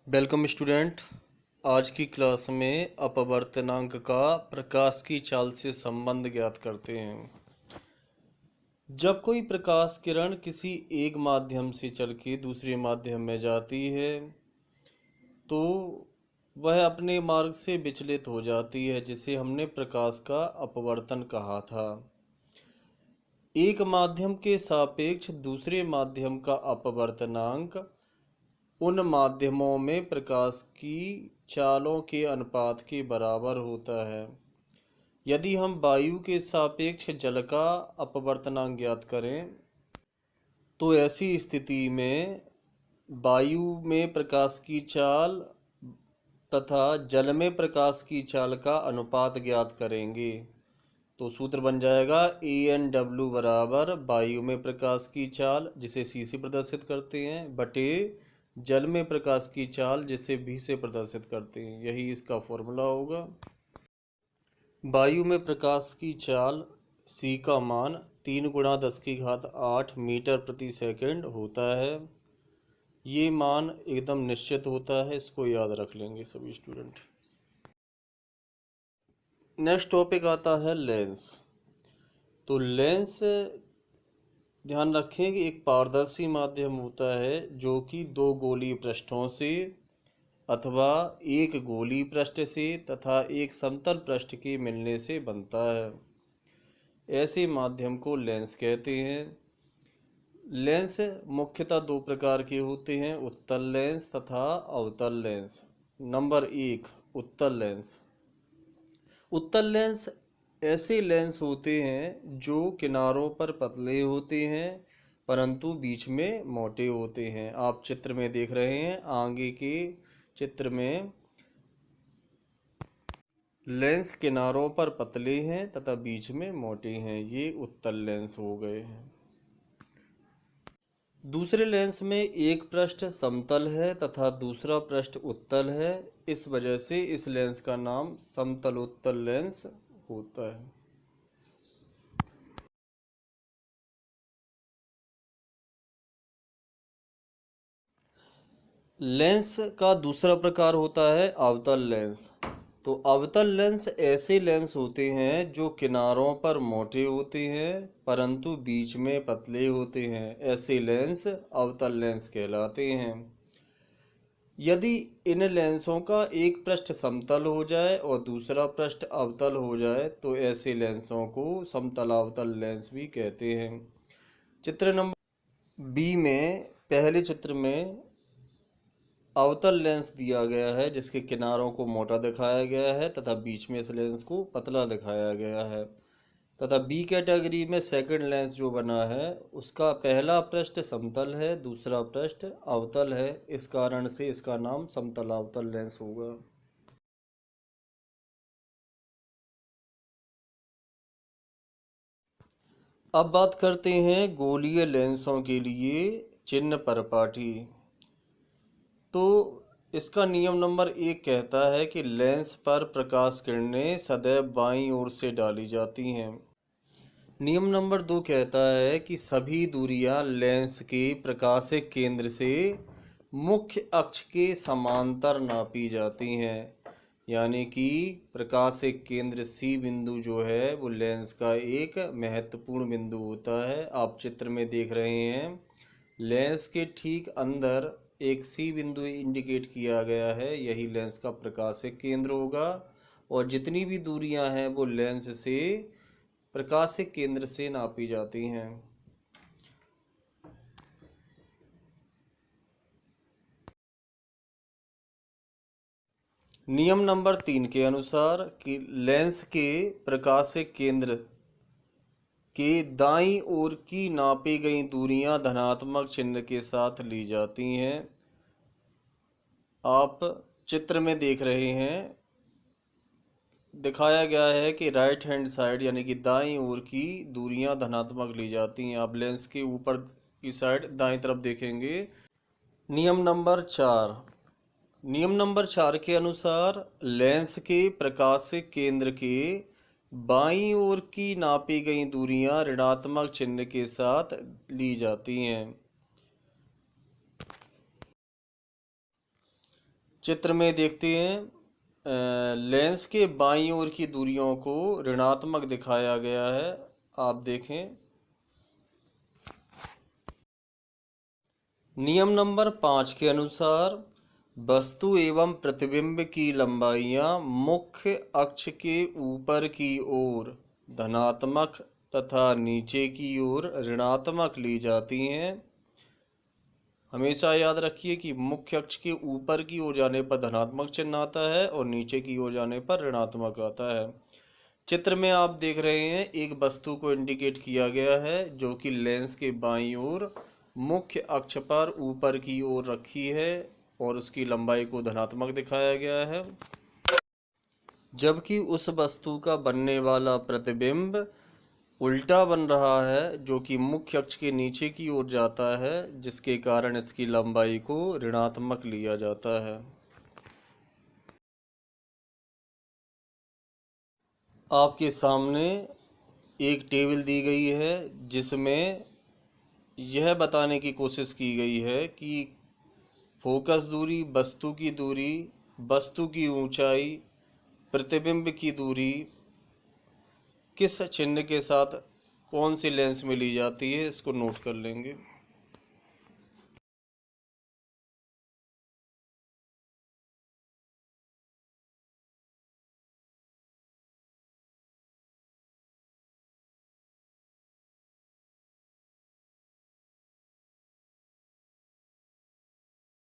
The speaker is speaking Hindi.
Welcome student. आज की क्लास में अपवर्तनांक का प्रकाश की चाल से संबंध ज्ञात करते हैं। जब कोई प्रकाश किरण किसी एक माध्यम से चल के दूसरे माध्यम में जाती है तो वह अपने मार्ग से विचलित हो जाती है, जिसे हमने प्रकाश का अपवर्तन कहा था। एक माध्यम के सापेक्ष दूसरे माध्यम का अपवर्तनांक उन माध्यमों में प्रकाश की चालों के अनुपात के बराबर होता है। यदि हम वायु के सापेक्ष जल का अपवर्तनांक ज्ञात करें तो ऐसी स्थिति में वायु में प्रकाश की चाल तथा जल में प्रकाश की चाल का अनुपात ज्ञात करेंगे तो सूत्र बन जाएगा AN W बराबर वायु में प्रकाश की चाल, जिसे C से प्रदर्शित करते हैं, बटे जल में प्रकाश की चाल, जिसे V से प्रदर्शित करते हैं। यही इसका फॉर्मूला होगा। वायु में प्रकाश की चाल C का मान 3 × 10⁸ मीटर प्रति सेकंड होता है। ये मान एकदम निश्चित होता है, इसको याद रख लेंगे सभी स्टूडेंट। नेक्स्ट टॉपिक आता है लेंस। तो लेंस ध्यान रखें कि एक पारदर्शी माध्यम होता है जो कि दो गोलीय पृष्ठों से अथवा एक गोलीय पृष्ठ से तथा एक समतल पृष्ठ के मिलने से बनता है। ऐसे माध्यम को लेंस कहते हैं। लेंस मुख्यतः दो प्रकार के होते हैं, उत्तल लेंस तथा अवतल लेंस। नंबर 1, उत्तल लेंस। उत्तल लेंस ऐसे लेंस होते हैं जो किनारों पर पतले होते हैं परंतु बीच में मोटे होते हैं। आप चित्र में देख रहे हैं, आगे के चित्र में लेंस किनारों पर पतले हैं तथा बीच में मोटे हैं। ये उत्तल लेंस हो गए हैं। दूसरे लेंस में एक पृष्ठ समतल है तथा दूसरा पृष्ठ उत्तल है। इस वजह से इस लेंस का नाम समतलोत्तल लेंस होता है। लेंस का दूसरा प्रकार होता है अवतल लेंस। तो अवतल लेंस ऐसे लेंस होते हैं जो किनारों पर मोटे होते हैं परंतु बीच में पतले होते हैं। ऐसे लेंस अवतल लेंस कहलाते हैं। यदि इन लेंसों का एक पृष्ठ समतल हो जाए और दूसरा पृष्ठ अवतल हो जाए तो ऐसे लेंसों को समतलावतल लेंस भी कहते हैं। चित्र नंबर B में, पहले चित्र में अवतल लेंस दिया गया है जिसके किनारों को मोटा दिखाया गया है तथा बीच में इस लेंस को पतला दिखाया गया है। तथा B कैटेगरी में सेकंड लेंस जो बना है उसका पहला पृष्ठ समतल है, दूसरा पृष्ठ अवतल है। इस कारण से इसका नाम समतलावतल लेंस होगा। अब बात करते हैं गोलीय लेंसों के लिए चिन्ह परपाठी। तो इसका नियम नंबर 1 कहता है कि लेंस पर प्रकाश किरणें सदैव बाईं ओर से डाली जाती हैं। नियम नंबर 2 कहता है कि सभी दूरियां लेंस के प्रकाशिक केंद्र से मुख्य अक्ष के समांतर नापी जाती हैं। यानी कि प्रकाशिक केंद्र C बिंदु जो है वो लेंस का एक महत्वपूर्ण बिंदु होता है। आप चित्र में देख रहे हैं, लेंस के ठीक अंदर एक C बिंदु इंडिकेट किया गया है। यही लेंस का प्रकाशिक केंद्र होगा और जितनी भी दूरियां हैं वो लेंस से प्रकाशिक केंद्र से नापी जाती हैं। नियम नंबर 3 के अनुसार कि लेंस के प्रकाशिक केंद्र के दाईं ओर की नापी गई दूरियां धनात्मक चिन्ह के साथ ली जाती हैं। आप चित्र में देख रहे हैं, दिखाया गया है कि राइट हैंड साइड यानी कि दाईं ओर की दूरियां धनात्मक ली जाती हैं। आप लेंस के ऊपर की साइड दाईं तरफ देखेंगे। नियम नंबर 4 के अनुसार लेंस के प्रकाशिक केंद्र के बाईं ओर की नापी गई दूरियां ऋणात्मक चिन्ह के साथ ली जाती हैं। चित्र में देखते हैं लेंस के बाईं ओर की दूरियों को ऋणात्मक दिखाया गया है। आप देखें। नियम नंबर 5 के अनुसार वस्तु एवं प्रतिबिंब की लंबाइयां मुख्य अक्ष के ऊपर की ओर धनात्मक तथा नीचे की ओर ऋणात्मक ली जाती हैं। हमेशा याद रखिए कि मुख्य अक्ष के ऊपर की ओर जाने पर धनात्मक चिन्ह आता है और नीचे की ओर जाने पर ऋणात्मक आता है। चित्र में आप देख रहे हैं एक वस्तु को इंडिकेट किया गया है जो कि लेंस के बाईं ओर मुख्य अक्ष पर ऊपर की ओर रखी है और उसकी लंबाई को धनात्मक दिखाया गया है, जबकि उस वस्तु का बनने वाला प्रतिबिंब उल्टा बन रहा है जो कि मुख्य अक्ष के नीचे की ओर जाता है, जिसके कारण इसकी लंबाई को ऋणात्मक लिया जाता है। आपके सामने एक टेबल दी गई है जिसमें यह बताने की कोशिश की गई है कि फोकस दूरी, वस्तु की दूरी, वस्तु की ऊंचाई, प्रतिबिंब की दूरी किस चिन्ह के साथ कौन सी लेंस में ली जाती है, इसको नोट कर लेंगे।